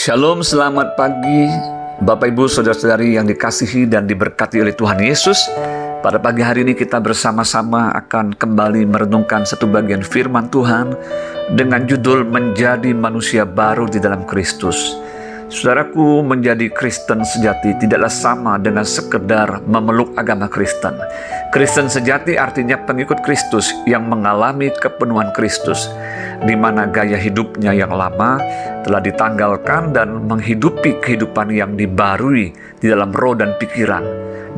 Shalom, selamat pagi Bapak Ibu Saudara-saudari yang dikasihi dan diberkati oleh Tuhan Yesus. Pada pagi hari ini kita bersama-sama akan kembali merenungkan satu bagian firman Tuhan dengan judul Menjadi Manusia Baru di dalam Kristus. Saudaraku, menjadi Kristen sejati tidaklah sama dengan sekedar memeluk agama Kristen. Kristen sejati artinya pengikut Kristus yang mengalami kepenuhan Kristus, di mana gaya hidupnya yang lama telah ditanggalkan dan menghidupi kehidupan yang dibarui di dalam roh dan pikiran,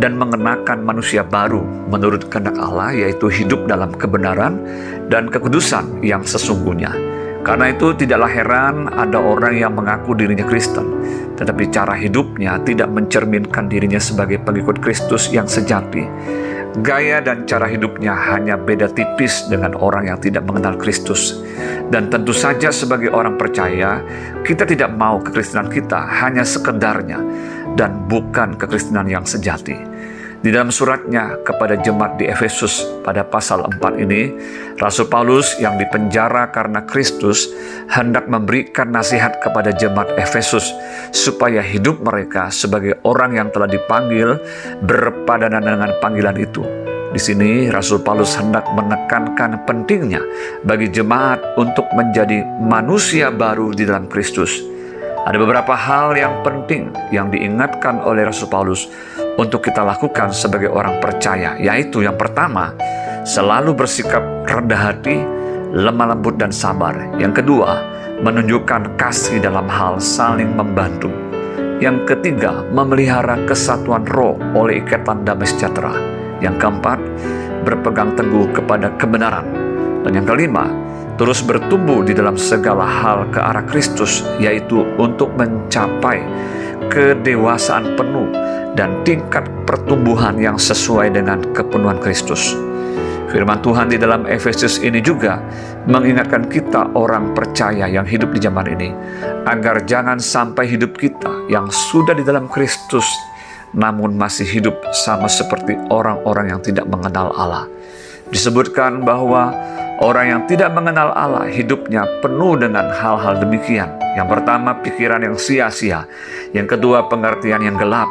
dan mengenakan manusia baru menurut kehendak Allah, yaitu hidup dalam kebenaran dan kekudusan yang sesungguhnya. Karena itu tidaklah heran ada orang yang mengaku dirinya Kristen, tetapi cara hidupnya tidak mencerminkan dirinya sebagai pengikut Kristus yang sejati. Gaya dan cara hidupnya hanya beda tipis dengan orang yang tidak mengenal Kristus. Dan tentu saja sebagai orang percaya, kita tidak mau kekristenan kita hanya sekedarnya dan bukan kekristenan yang sejati. Di dalam suratnya kepada jemaat di Efesus pada pasal 4 ini, Rasul Paulus yang dipenjara karena Kristus hendak memberikan nasihat kepada jemaat Efesus supaya hidup mereka sebagai orang yang telah dipanggil berpadanan dengan panggilan itu. Di sini Rasul Paulus hendak menekankan pentingnya bagi jemaat untuk menjadi manusia baru di dalam Kristus. Ada beberapa hal yang penting yang diingatkan oleh Rasul Paulus untuk kita lakukan sebagai orang percaya, yaitu yang pertama, selalu bersikap rendah hati, lemah lembut dan sabar. Yang kedua, menunjukkan kasih dalam hal saling membantu. Yang ketiga, memelihara kesatuan roh oleh ikatan damai sejahtera. Yang keempat, berpegang teguh kepada kebenaran. Dan yang kelima, terus bertumbuh di dalam segala hal ke arah Kristus, yaitu untuk mencapai kedewasaan penuh dan tingkat pertumbuhan yang sesuai dengan kepenuhan Kristus. Firman Tuhan di dalam Efesus ini juga mengingatkan kita orang percaya yang hidup di zaman ini, agar jangan sampai hidup kita yang sudah di dalam Kristus namun masih hidup sama seperti orang-orang yang tidak mengenal Allah. Disebutkan bahwa orang yang tidak mengenal Allah hidupnya penuh dengan hal-hal demikian. Yang pertama, pikiran yang sia-sia. Yang kedua, pengertian yang gelap.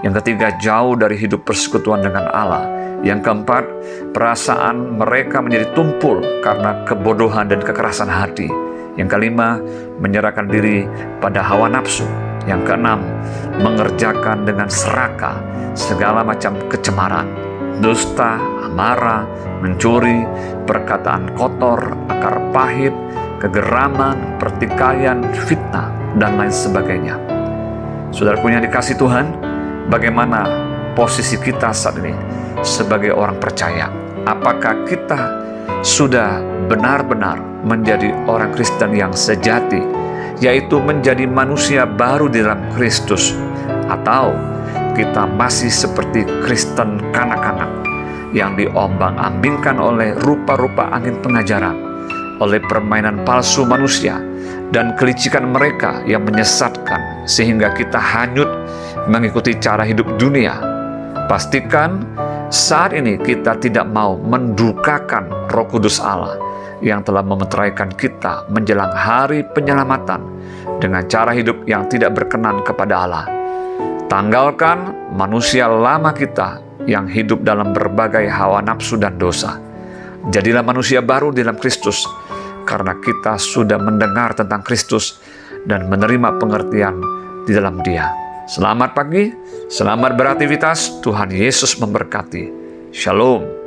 Yang ketiga, jauh dari hidup persekutuan dengan Allah. Yang keempat, perasaan mereka menjadi tumpul karena kebodohan dan kekerasan hati. Yang kelima, menyerahkan diri pada hawa nafsu. Yang keenam, mengerjakan dengan serakah segala macam kecemaran, dusta, amarah, mencuri, perkataan kotor, akar pahit, kegeraman, pertikaian, fitnah, dan lain sebagainya. Saudaraku yang dikasihi Tuhan, bagaimana posisi kita saat ini sebagai orang percaya? Apakah kita sudah benar-benar menjadi orang Kristen yang sejati, yaitu menjadi manusia baru di dalam Kristus? Atau kita masih seperti Kristen kanak-kanak yang diombang-ambingkan oleh rupa-rupa angin pengajaran, oleh permainan palsu manusia dan kelicikan mereka yang menyesatkan, sehingga kita hanyut mengikuti cara hidup dunia? Pastikan saat ini kita tidak mau mendukakan Roh Kudus Allah yang telah memeteraikan kita menjelang hari penyelamatan dengan cara hidup yang tidak berkenan kepada Allah. Tanggalkan manusia lama kita yang hidup dalam berbagai hawa nafsu dan dosa. Jadilah manusia baru di dalam Kristus, karena kita sudah mendengar tentang Kristus dan menerima pengertian di dalam Dia. Selamat pagi, selamat beraktivitas, Tuhan Yesus memberkati. Shalom.